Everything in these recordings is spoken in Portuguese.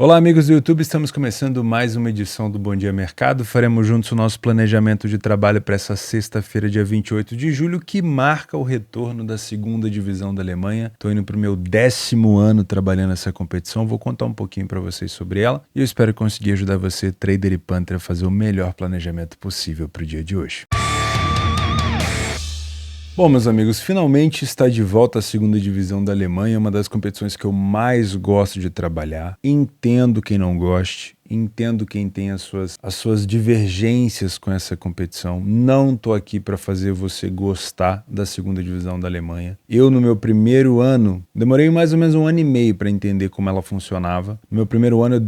Olá amigos do YouTube, estamos começando mais uma edição do Bom Dia Mercado. Faremos juntos o nosso planejamento de trabalho para essa sexta-feira, dia 28 de julho, que marca o retorno da segunda divisão da Alemanha. Estou indo para o meu 10º ano trabalhando nessa competição, vou contar um pouquinho para vocês sobre ela e eu espero conseguir ajudar você, trader e punter, a fazer o melhor planejamento possível para o dia de hoje. Bom, meus amigos, finalmente está de volta a segunda divisão da Alemanha, uma das competições que eu mais gosto de trabalhar. Entendo quem não goste, entendo quem tem as suas divergências com essa competição. Não estou aqui para fazer você gostar da segunda divisão da Alemanha. Eu, no meu primeiro ano, demorei mais ou menos 1 ano e meio para entender como ela funcionava. No meu primeiro ano eu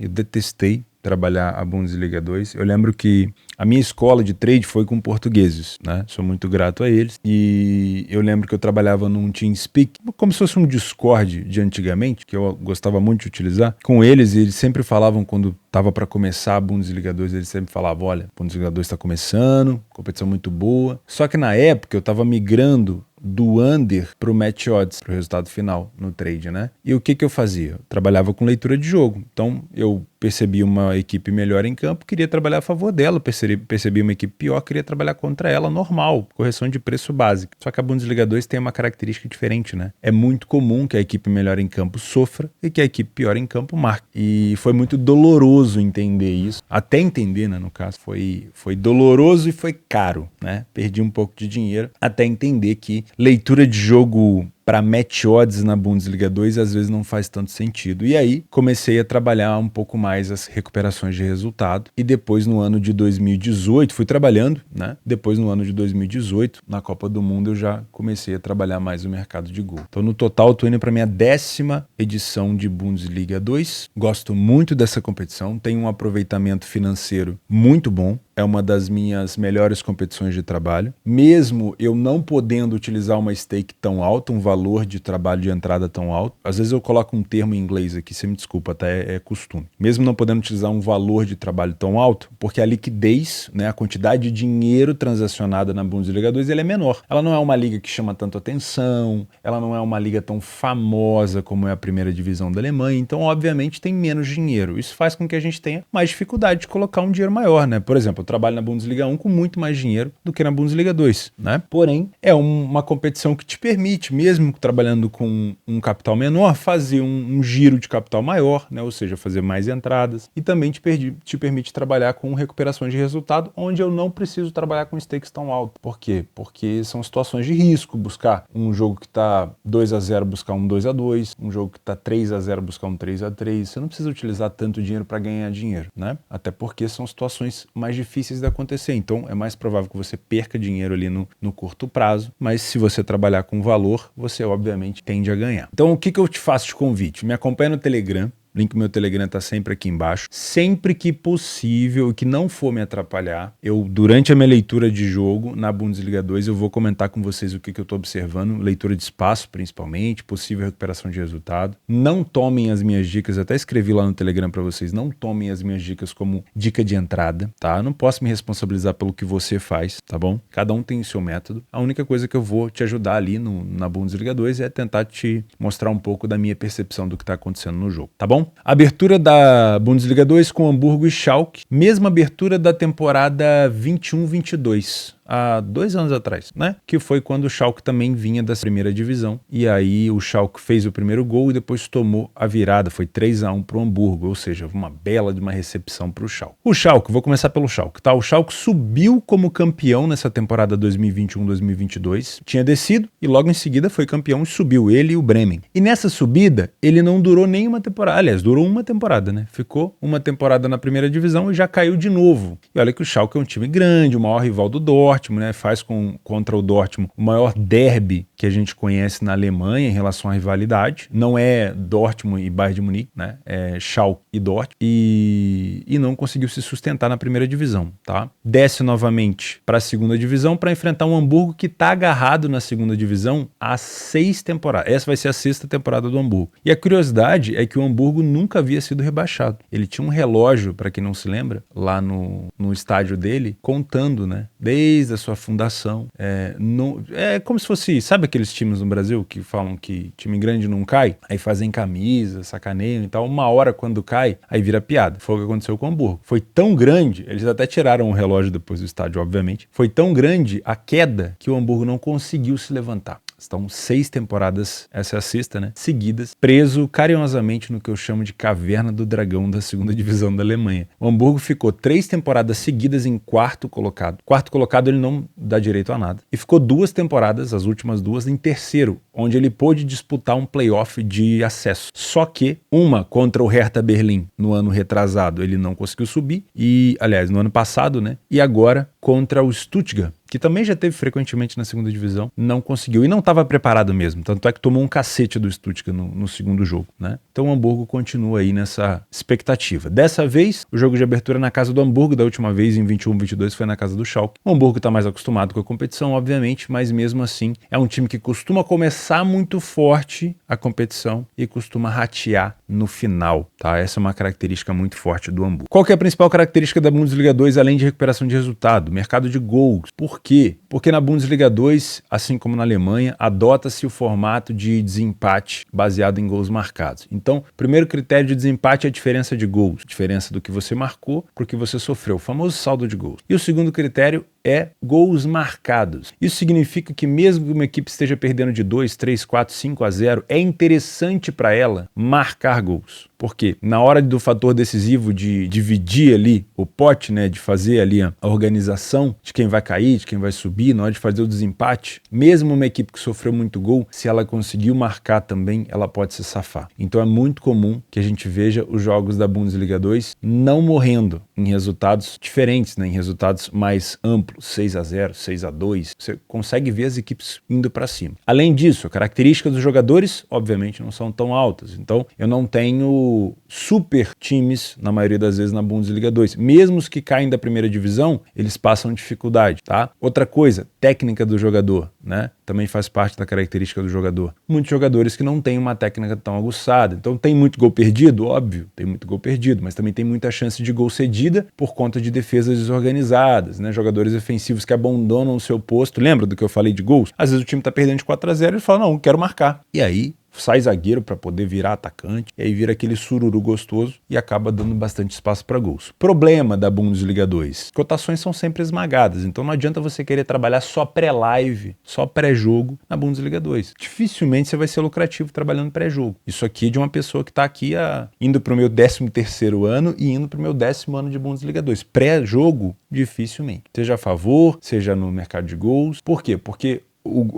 detestei trabalhar a Bundesliga 2. Eu lembro que a minha escola de trade foi com portugueses, né? Sou muito grato a eles. E eu lembro que eu trabalhava num TeamSpeak, como se fosse um Discord de antigamente, que eu gostava muito de utilizar. Com eles, e eles sempre falavam, quando estava para começar a Bundesliga 2, eles sempre falavam, olha, a Bundesliga 2 está começando, competição muito boa. Só que na época eu estava migrando do under para o match odds, para o resultado final no trade, né? E o que eu fazia? Eu trabalhava com leitura de jogo. Então eu percebi uma equipe melhor em campo, queria trabalhar a favor dela, percebi uma equipe pior, queria trabalhar contra ela normal, correção de preço básica. Só que a Bundesliga 2 tem uma característica diferente, né? É muito comum que a equipe melhor em campo sofra e que a equipe pior em campo marque. E foi muito doloroso entender isso, até entender, né, no caso, foi doloroso e foi caro, né? Perdi um pouco de dinheiro até entender que leitura de jogo para match odds na Bundesliga 2 às vezes não faz tanto sentido. E aí comecei a trabalhar um pouco mais as recuperações de resultado. E depois no ano de 2018, fui trabalhando, né? Depois no ano de 2018, na Copa do Mundo, eu já comecei a trabalhar mais o mercado de gol. Então no total estou indo para minha 10ª edição de Bundesliga 2. Gosto muito dessa competição, tem um aproveitamento financeiro muito bom. É uma das minhas melhores competições de trabalho. Mesmo eu não podendo utilizar uma stake tão alta, um valor de trabalho de entrada tão alto, às vezes eu coloco um termo em inglês aqui, você me desculpa, até é costume. Mesmo não podendo utilizar um valor de trabalho tão alto, porque a liquidez, né, a quantidade de dinheiro transacionada na Bundesliga 2, ela é menor. Ela não é uma liga que chama tanto atenção, ela não é uma liga tão famosa como é a primeira divisão da Alemanha, então obviamente tem menos dinheiro. Isso faz com que a gente tenha mais dificuldade de colocar um dinheiro maior, né? Por exemplo, eu trabalho na Bundesliga 1 com muito mais dinheiro do que na Bundesliga 2, né? Porém, é uma competição que te permite, mesmo trabalhando com um capital menor, fazer um giro de capital maior, né? Ou seja, fazer mais entradas, e também te permite trabalhar com recuperações de resultado, onde eu não preciso trabalhar com stakes tão alto. Por quê? Porque são situações de risco, buscar um jogo que está 2-0, buscar um 2-2, um jogo que está 3-0, buscar um 3-3. Você não precisa utilizar tanto dinheiro para ganhar dinheiro, né? Até porque são situações mais difíceis de acontecer, então é mais provável que você perca dinheiro ali no curto prazo, mas se você trabalhar com valor, você obviamente tende a ganhar. Então o que eu te faço de convite? Me acompanha no Telegram. O link do meu Telegram está sempre aqui embaixo. Sempre que possível e que não for me atrapalhar, durante a minha leitura de jogo na Bundesliga 2, eu vou comentar com vocês o que eu estou observando, leitura de espaço principalmente, possível recuperação de resultado. Não tomem as minhas dicas, até escrevi lá no Telegram para vocês, não tomem as minhas dicas como dica de entrada, tá? Eu não posso me responsabilizar pelo que você faz, tá bom? Cada um tem o seu método. A única coisa que eu vou te ajudar ali na Bundesliga 2 é tentar te mostrar um pouco da minha percepção do que está acontecendo no jogo, tá bom? Abertura da Bundesliga 2 com Hamburgo e Schalke, mesma abertura da temporada 21-22. Há 2 anos atrás, né? Que foi quando o Schalke também vinha da primeira divisão. E aí o Schalke fez o primeiro gol e depois tomou a virada. Foi 3-1 para o Hamburgo, ou seja, uma bela de uma recepção para o Schalke. O Schalke, vou começar pelo Schalke, tá? O Schalke subiu como campeão nessa temporada 2021-2022. Tinha descido e logo em seguida foi campeão e subiu, ele e o Bremen. E nessa subida, ele não durou nenhuma temporada. Aliás, durou uma temporada, né? Ficou uma temporada na primeira divisão e já caiu de novo. E olha que o Schalke é um time grande, o maior rival do Dortmund, né, faz contra o Dortmund o maior derby que a gente conhece na Alemanha em relação à rivalidade. Não é Dortmund e Bayern de Munique, né? É Schalke e Dortmund. E não conseguiu se sustentar na primeira divisão, tá? Desce novamente para a segunda divisão para enfrentar um Hamburgo que está agarrado na segunda divisão há 6 temporadas. Essa vai ser a 6ª temporada do Hamburgo. E a curiosidade é que o Hamburgo nunca havia sido rebaixado. Ele tinha um relógio, para quem não se lembra, lá no estádio dele, contando, né? Desde desde a sua fundação. É como se fosse, sabe aqueles times no Brasil que falam que time grande não cai? Aí fazem camisa, sacaneiam e tal. Uma hora quando cai, aí vira piada. Foi o que aconteceu com o Hamburgo. Foi tão grande, eles até tiraram o relógio depois do estádio, obviamente. Foi tão grande a queda que o Hamburgo não conseguiu se levantar. Estão 6 temporadas, essa é a sexta, né? Seguidas, preso carinhosamente no que eu chamo de caverna do dragão da segunda divisão da Alemanha. O Hamburgo ficou 3 temporadas seguidas em quarto colocado. Quarto colocado ele não dá direito a nada. E ficou 2 temporadas, as últimas 2, em terceiro, onde ele pôde disputar um playoff de acesso. Só que uma contra o Hertha Berlim no ano retrasado ele não conseguiu subir. E, aliás, no ano passado, né? E agora contra o Stuttgart, que também já teve frequentemente na segunda divisão, não conseguiu. E não estava preparado mesmo. Tanto é que tomou um cacete do Stuttgart no segundo jogo, né? Então o Hamburgo continua aí nessa expectativa. Dessa vez, o jogo de abertura na casa do Hamburgo, da última vez em 21-22 foi na casa do Schalke. O Hamburgo está mais acostumado com a competição, obviamente, mas mesmo assim é um time que costuma começar muito forte a competição e costuma ratear no final, tá? Essa é uma característica muito forte do Hamburgo. Qual que é a principal característica da Bundesliga 2, além de recuperação de resultado? Mercado de gols. Por quê? Porque na Bundesliga 2, assim como na Alemanha, adota-se o formato de desempate baseado em gols marcados. Então, o primeiro critério de desempate é a diferença de gols, diferença do que você marcou para o que você sofreu, o famoso saldo de gols. E o segundo critério é gols marcados. Isso significa que mesmo que uma equipe esteja perdendo de 2, 3, 4, 5-0, é interessante para ela marcar gols. Por quê? Na hora do fator decisivo de dividir ali o pote, né, de fazer ali a organização de quem vai cair, de quem vai subir, na hora de fazer o desempate, mesmo uma equipe que sofreu muito gol, se ela conseguiu marcar também, ela pode se safar. Então é muito comum que a gente veja os jogos da Bundesliga 2 não morrendo em resultados diferentes, né, em resultados mais amplos. 6-0, 6-2, você consegue ver as equipes indo para cima. Além disso, a característica dos jogadores, obviamente, não são tão altas. Então, eu não tenho super times, na maioria das vezes, na Bundesliga 2. Mesmo os que caem da primeira divisão, eles passam dificuldade, tá? Outra coisa, técnica do jogador, né? Também faz parte da característica do jogador. Muitos jogadores que não têm uma técnica tão aguçada. Então, tem muito gol perdido? Óbvio, tem muito gol perdido, mas também tem muita chance de gol cedida por conta de defesas desorganizadas, né? Jogadores ofensivos que abandonam o seu posto. Lembra do que eu falei de gols? Às vezes o time tá perdendo de 4-0 e fala, não, quero marcar. E aí sai zagueiro para poder virar atacante, e aí vira aquele sururu gostoso e acaba dando bastante espaço para gols. Problema da Bundesliga 2, cotações são sempre esmagadas, então não adianta você querer trabalhar só pré-live, só pré-jogo na Bundesliga 2. Dificilmente você vai ser lucrativo trabalhando pré-jogo. Isso aqui é de uma pessoa que está aqui indo para o meu 13º ano e indo para o meu 10º ano de Bundesliga 2. Pré-jogo, dificilmente. Seja a favor, seja no mercado de gols. Por quê? Porque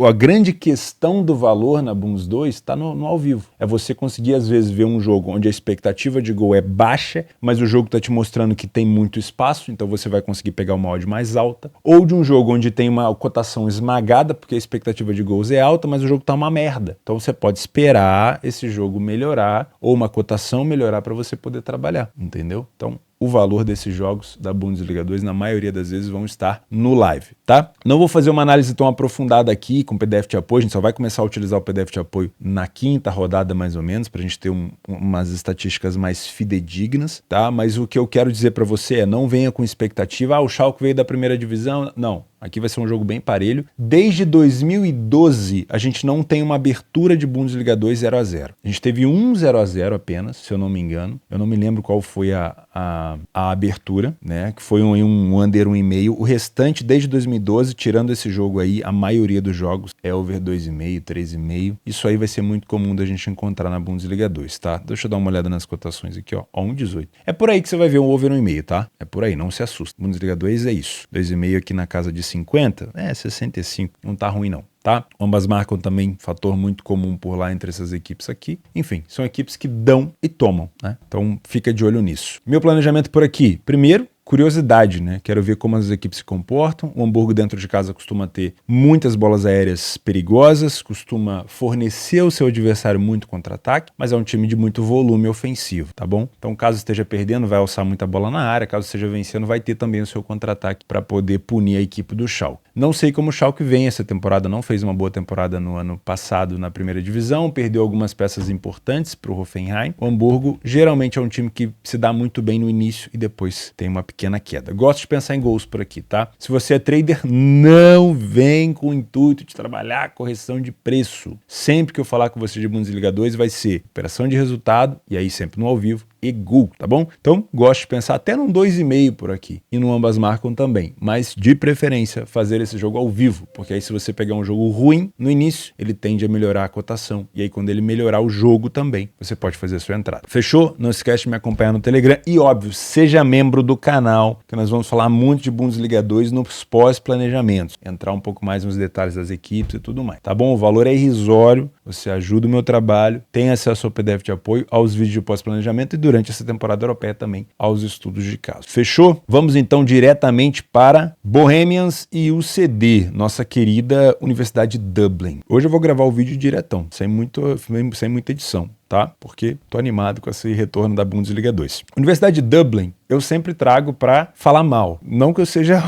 a grande questão do valor na Bundes 2 está no ao vivo. É você conseguir, às vezes, ver um jogo onde a expectativa de gol é baixa, mas o jogo está te mostrando que tem muito espaço, então você vai conseguir pegar uma odd mais alta. Ou de um jogo onde tem uma cotação esmagada, porque a expectativa de gols é alta, mas o jogo está uma merda. Então você pode esperar esse jogo melhorar, ou uma cotação melhorar para você poder trabalhar, entendeu? Então, o valor desses jogos da Bundesliga 2, na maioria das vezes, vão estar no live, tá? Não vou fazer uma análise tão aprofundada aqui com PDF de apoio, a gente só vai começar a utilizar o PDF de apoio na 5ª rodada, mais ou menos, pra gente ter umas estatísticas mais fidedignas, tá? Mas o que eu quero dizer pra você é, não venha com expectativa, o Schalke veio da primeira divisão, não. Aqui vai ser um jogo bem parelho. Desde 2012, a gente não tem uma abertura de Bundesliga 2 0-0. A gente teve um 0-0 apenas, se eu não me engano. Eu não me lembro qual foi a abertura, né? Que foi um under 1,5. O restante, desde 2012, tirando esse jogo aí, a maioria dos jogos é over 2,5, 3,5. Isso aí vai ser muito comum da gente encontrar na Bundesliga 2, tá? Deixa eu dar uma olhada nas cotações aqui, ó. 1,18. É por aí que você vai ver um over 1,5, tá? É por aí, não se assusta. Bundesliga 2 é isso. 2,5 aqui na casa de 50, 65, não tá ruim não, tá? Ambas marcam também fator muito comum por lá entre essas equipes aqui. Enfim, são equipes que dão e tomam, né? Então fica de olho nisso. Meu planejamento por aqui, primeiro, curiosidade, né? Quero ver como as equipes se comportam. O Hamburgo dentro de casa costuma ter muitas bolas aéreas perigosas, costuma fornecer ao seu adversário muito contra-ataque, mas é um time de muito volume ofensivo, tá bom? Então, caso esteja perdendo, vai alçar muita bola na área, caso esteja vencendo, vai ter também o seu contra-ataque para poder punir a equipe do Schalke. Não sei como o Schalke vem essa temporada, não fez uma boa temporada no ano passado na primeira divisão, perdeu algumas peças importantes para o Hoffenheim. O Hamburgo geralmente é um time que se dá muito bem no início e depois tem uma pequena pequena queda. Gosto de pensar em gols por aqui, tá? Se você é trader, não vem com o intuito de trabalhar correção de preço. Sempre que eu falar com você de Bundesliga 2 vai ser operação de resultado, e aí sempre no ao vivo, e gol, tá bom? Então, gosto de pensar até num 2,5 por aqui. E no ambas marcam também. Mas, de preferência, fazer esse jogo ao vivo. Porque aí, se você pegar um jogo ruim, no início, ele tende a melhorar a cotação. E aí, quando ele melhorar o jogo também, você pode fazer a sua entrada. Fechou? Não esquece de me acompanhar no Telegram. E, óbvio, seja membro do canal, que nós vamos falar muito de Bundesliga 2 nos pós-planejamentos. Entrar um pouco mais nos detalhes das equipes e tudo mais. Tá bom? O valor é irrisório. Você ajuda o meu trabalho. Tem acesso ao PDF de apoio, aos vídeos de pós-planejamento e durante essa temporada europeia também aos estudos de caso. Fechou? Vamos então diretamente para Bohemians e UCD, nossa querida Universidade de Dublin. Hoje eu vou gravar o vídeo diretão, sem muita edição, tá? Porque tô animado com esse retorno da Bundesliga 2. Universidade de Dublin, eu sempre trago para falar mal. Não que eu seja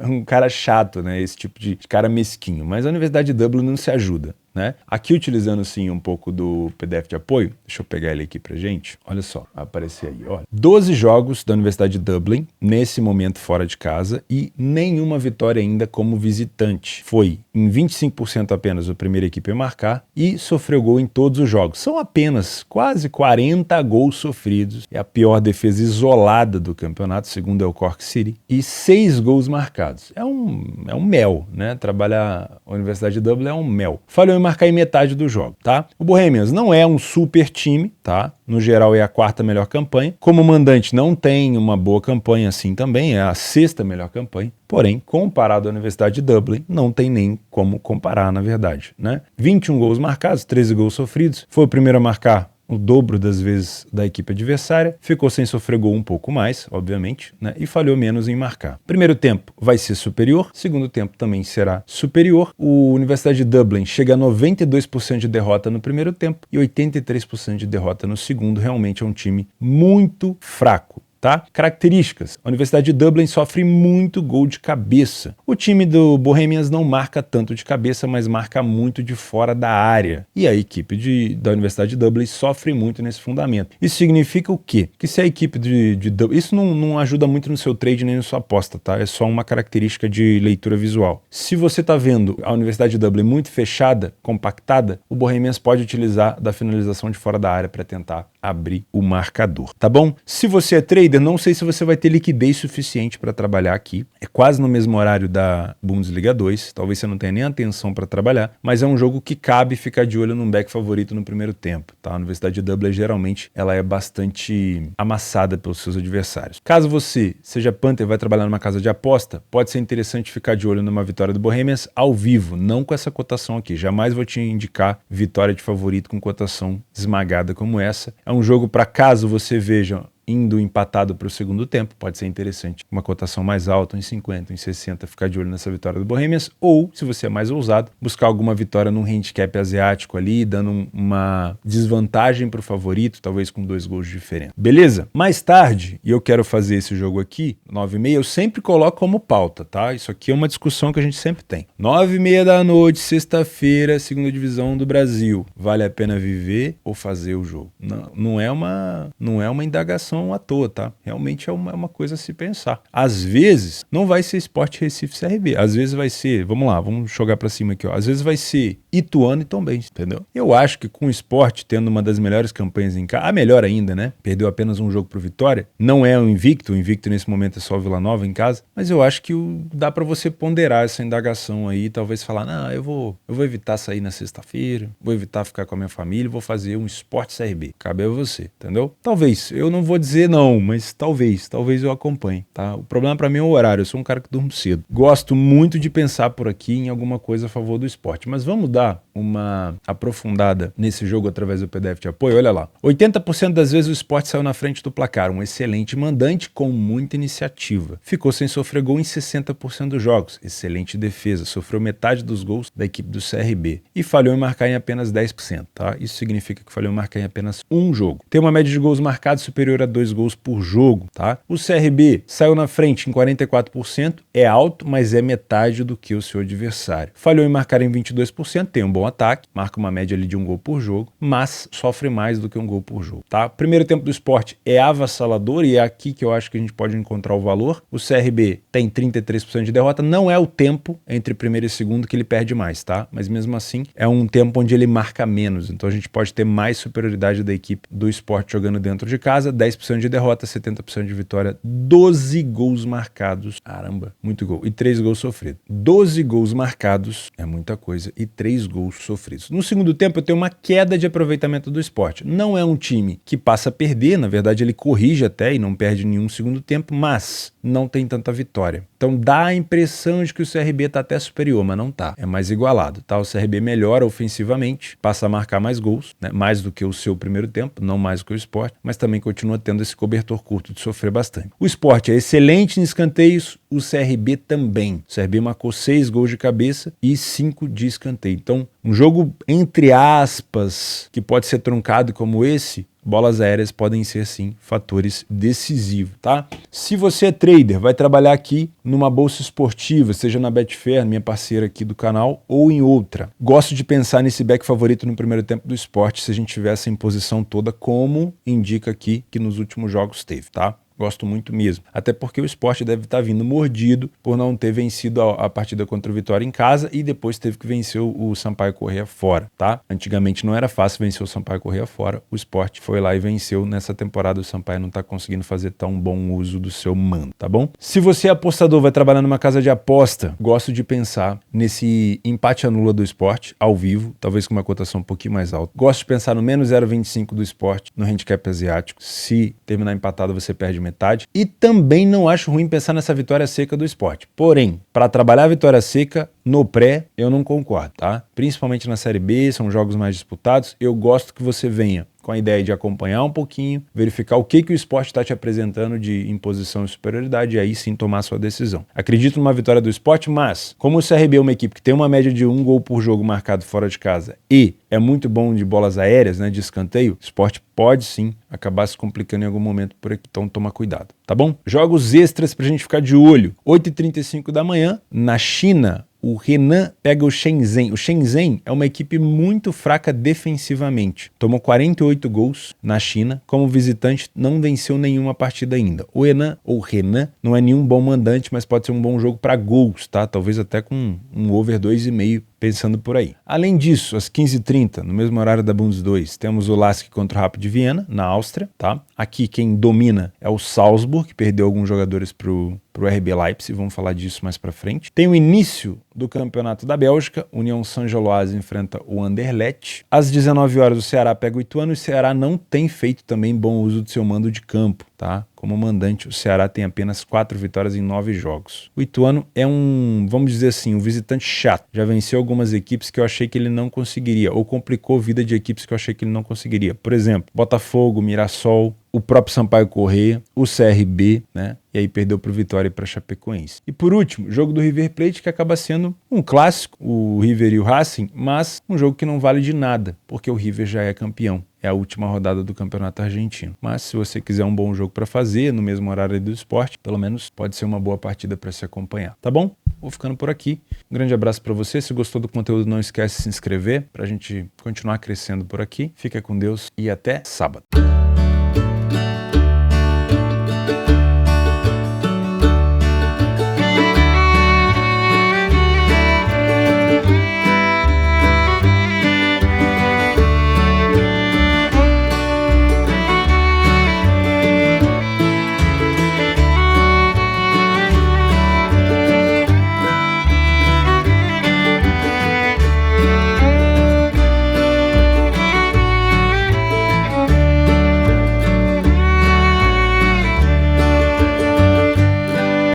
um cara chato, né? Esse tipo de cara mesquinho, mas a Universidade de Dublin não se ajuda, né? Aqui utilizando sim um pouco do PDF de apoio, deixa eu pegar ele aqui pra gente, olha só, vai aparecer aí, olha. 12 jogos da Universidade de Dublin, nesse momento fora de casa, e nenhuma vitória ainda como visitante. Foi em 25% apenas a primeira equipe a marcar e sofreu gol em todos os jogos. São apenas quase 40 gols sofridos, é a pior defesa isolada do campeonato, segundo é o Cork City, e 6 gols marcados. É um mel, né? Trabalhar a Universidade de Dublin é um mel. Falhou em marcar em metade do jogo, tá? O Bohemians não é um super time, tá? No geral é a quarta melhor campanha. Como mandante não tem uma boa campanha assim também, é a sexta melhor campanha. Porém, comparado à Universidade de Dublin, não tem nem como comparar, na verdade, né? 21 gols marcados, 13 gols sofridos. Foi o primeiro a marcar o dobro das vezes da equipe adversária, ficou sem sofrer gol um pouco mais, obviamente, né? E falhou menos em marcar. Primeiro tempo vai ser superior, segundo tempo também será superior. O Universidade de Dublin chega a 92% de derrota no primeiro tempo e 83% de derrota no segundo. Realmente é um time muito fraco. Tá? Características. A Universidade de Dublin sofre muito gol de cabeça. O time do Bohemians não marca tanto de cabeça, mas marca muito de fora da área. E a equipe da Universidade de Dublin sofre muito nesse fundamento. Isso significa o quê? Que se a equipe de Dublin... Isso não ajuda muito no seu trade nem na sua aposta, tá? É só uma característica de leitura visual. Se você está vendo a Universidade de Dublin muito fechada, compactada, o Bohemians pode utilizar da finalização de fora da área para tentar abrir o marcador, tá bom? Se você é trader, não sei se você vai ter liquidez suficiente para trabalhar aqui. É quase no mesmo horário da Bundesliga 2, talvez você não tenha nem atenção para trabalhar, mas é um jogo que cabe ficar de olho num back favorito no primeiro tempo, tá? A Universidade de Dublin, geralmente, ela é bastante amassada pelos seus adversários. Caso você seja punter e vai trabalhar numa casa de aposta, pode ser interessante ficar de olho numa vitória do Bohemians ao vivo, não com essa cotação aqui. Jamais vou te indicar vitória de favorito com cotação esmagada como essa. É um jogo para caso você veja indo empatado para o segundo tempo, pode ser interessante. Uma cotação mais alta, em 50, em 60, ficar de olho nessa vitória do Bohemians, ou, se você é mais ousado, buscar alguma vitória num handicap asiático ali, dando uma desvantagem para o favorito, talvez com 2 gols de diferença. Beleza? Mais tarde, e eu quero fazer esse jogo aqui, 9h30, eu sempre coloco como pauta, tá? Isso aqui é uma discussão que a gente sempre tem. 9h30 da noite, sexta-feira, segunda divisão do Brasil. Vale a pena viver ou fazer o jogo? Não é uma indagação à toa, tá? Realmente é uma coisa a se pensar. Às vezes, não vai ser Sport Recife CRB. Às vezes vai ser, vamos lá, vamos jogar pra cima aqui, ó. Às vezes vai ser Ituano e Tombense, entendeu? Eu acho que com o Sport tendo uma das melhores campanhas em casa, a melhor ainda, né? Perdeu apenas um jogo pro Vitória. Não é o invicto nesse momento é só o Vila Nova em casa, mas eu acho que dá pra você ponderar essa indagação aí, talvez falar, não, eu vou evitar sair na sexta-feira, vou evitar ficar com a minha família, vou fazer um Sport CRB. Cabe a você, entendeu? Talvez, eu não vou dizer não, mas talvez eu acompanhe, tá? O problema pra mim é o horário, eu sou um cara que durmo cedo. Gosto muito de pensar por aqui em alguma coisa a favor do esporte, mas vamos dar uma aprofundada nesse jogo através do PDF de apoio. Olha lá, 80% das vezes o esporte saiu na frente do placar, um excelente mandante com muita iniciativa. Ficou sem sofrer gol em 60% dos jogos, excelente defesa, sofreu metade dos gols da equipe do CRB e falhou em marcar em apenas 10%, tá? Isso significa que falhou em marcar em apenas um jogo. Tem uma média de gols marcados superior a 2 gols por jogo, tá? O CRB saiu na frente em 44%, é alto, mas é metade do que o seu adversário. Falhou em marcar em 22%, tem um bom bom ataque, marca uma média ali de 1 gol por jogo, mas sofre mais do que 1 gol por jogo, tá? Primeiro tempo do Sport é avassalador e é aqui que eu acho que a gente pode encontrar o valor. O CRB tem 33% de derrota, não é o tempo entre primeiro e segundo que ele perde mais, tá? Mas mesmo assim é um tempo onde ele marca menos, então a gente pode ter mais superioridade da equipe do Sport jogando dentro de casa, 10% de derrota, 70% de vitória, 12 gols marcados, caramba, muito gol, e 3 gols sofridos. 12 gols marcados é muita coisa e 3 gols sofridos. No segundo tempo eu tenho uma queda de aproveitamento do Sport. Não é um time que passa a perder, na verdade ele corrige até e não perde nenhum segundo tempo, mas não tem tanta vitória. Então dá a impressão de que o CRB está até superior, mas não tá. É mais igualado, tá? O CRB melhora ofensivamente, passa a marcar mais gols, né? Mais do que o seu primeiro tempo, não mais do que o Sport, mas também continua tendo esse cobertor curto de sofrer bastante. O Sport é excelente em escanteios, o CRB também. O CRB marcou 6 gols de cabeça e 5 de escanteio. Então, um jogo entre aspas que pode ser truncado como esse, bolas aéreas podem ser, sim, fatores decisivos, tá? Se você é trader, vai trabalhar aqui numa bolsa esportiva, seja na Betfair, minha parceira aqui do canal, ou em outra. Gosto de pensar nesse back favorito no primeiro tempo do Sport, se a gente tiver essa imposição toda, como indica aqui que nos últimos jogos teve, tá? Gosto muito mesmo. Até porque o Sport deve estar vindo mordido por não ter vencido a partida contra o Vitória em casa e depois teve que vencer o Sampaio Corrêa fora, tá? Antigamente não era fácil vencer o Sampaio Corrêa fora. O Sport foi lá e venceu. Nessa temporada o Sampaio não está conseguindo fazer tão bom uso do seu mando, tá bom? Se você é apostador, vai trabalhar numa casa de aposta, gosto de pensar nesse empate anula do Sport ao vivo, talvez com uma cotação um pouquinho mais alta. Gosto de pensar no menos 0,25 do Sport no handicap asiático. Se terminar empatado, você perde metade. E também não acho ruim pensar nessa vitória seca do Sport. Porém, para trabalhar a vitória seca no pré, eu não concordo, tá? Principalmente na Série B, são jogos mais disputados. Eu gosto que você venha com a ideia de acompanhar um pouquinho, verificar o que o Sport está te apresentando de imposição e superioridade e aí sim tomar sua decisão. Acredito numa vitória do Sport, mas como o CRB é uma equipe que tem uma média de 1 gol por jogo marcado fora de casa e é muito bom de bolas aéreas, né, de escanteio, o Sport pode sim acabar se complicando em algum momento por aqui, então toma cuidado, tá bom? Jogos extras pra gente ficar de olho. 8h35 da manhã, na China, o Renan pega o Shenzhen. O Shenzhen é uma equipe muito fraca defensivamente. Tomou 48 gols na China. Como visitante, não venceu nenhuma partida ainda. O Renan, não é nenhum bom mandante, mas pode ser um bom jogo para gols, tá? Talvez até com um over 2,5. Pensando por aí. Além disso, às 15h30, no mesmo horário da Bundes 2, temos o Lask contra o Rapid Viena, na Áustria, tá? Aqui quem domina é o Salzburg, que perdeu alguns jogadores pro RB Leipzig, vamos falar disso mais pra frente. Tem o início do campeonato da Bélgica, União Saint-Gilloise enfrenta o Anderlecht. Às 19 horas o Ceará pega o Ituano e o Ceará não tem feito também bom uso do seu mando de campo, tá? Como mandante, o Ceará tem apenas 4 vitórias em 9 jogos. O Ituano é vamos dizer assim, um visitante chato. Já venceu algumas equipes que eu achei que ele não conseguiria, ou complicou a vida de equipes que eu achei que ele não conseguiria. Por exemplo, Botafogo, Mirassol, o próprio Sampaio Corrêa, o CRB, né? E aí perdeu para o Vitória e para Chapecoense. E por último, jogo do River Plate, que acaba sendo um clássico, o River e o Racing, mas um jogo que não vale de nada, porque o River já é campeão. É a última rodada do Campeonato Argentino. Mas se você quiser um bom jogo para fazer, no mesmo horário do esporte, pelo menos pode ser uma boa partida para se acompanhar. Tá bom? Vou ficando por aqui. Um grande abraço para você. Se gostou do conteúdo, não esquece de se inscrever para a gente continuar crescendo por aqui. Fica com Deus e até sábado.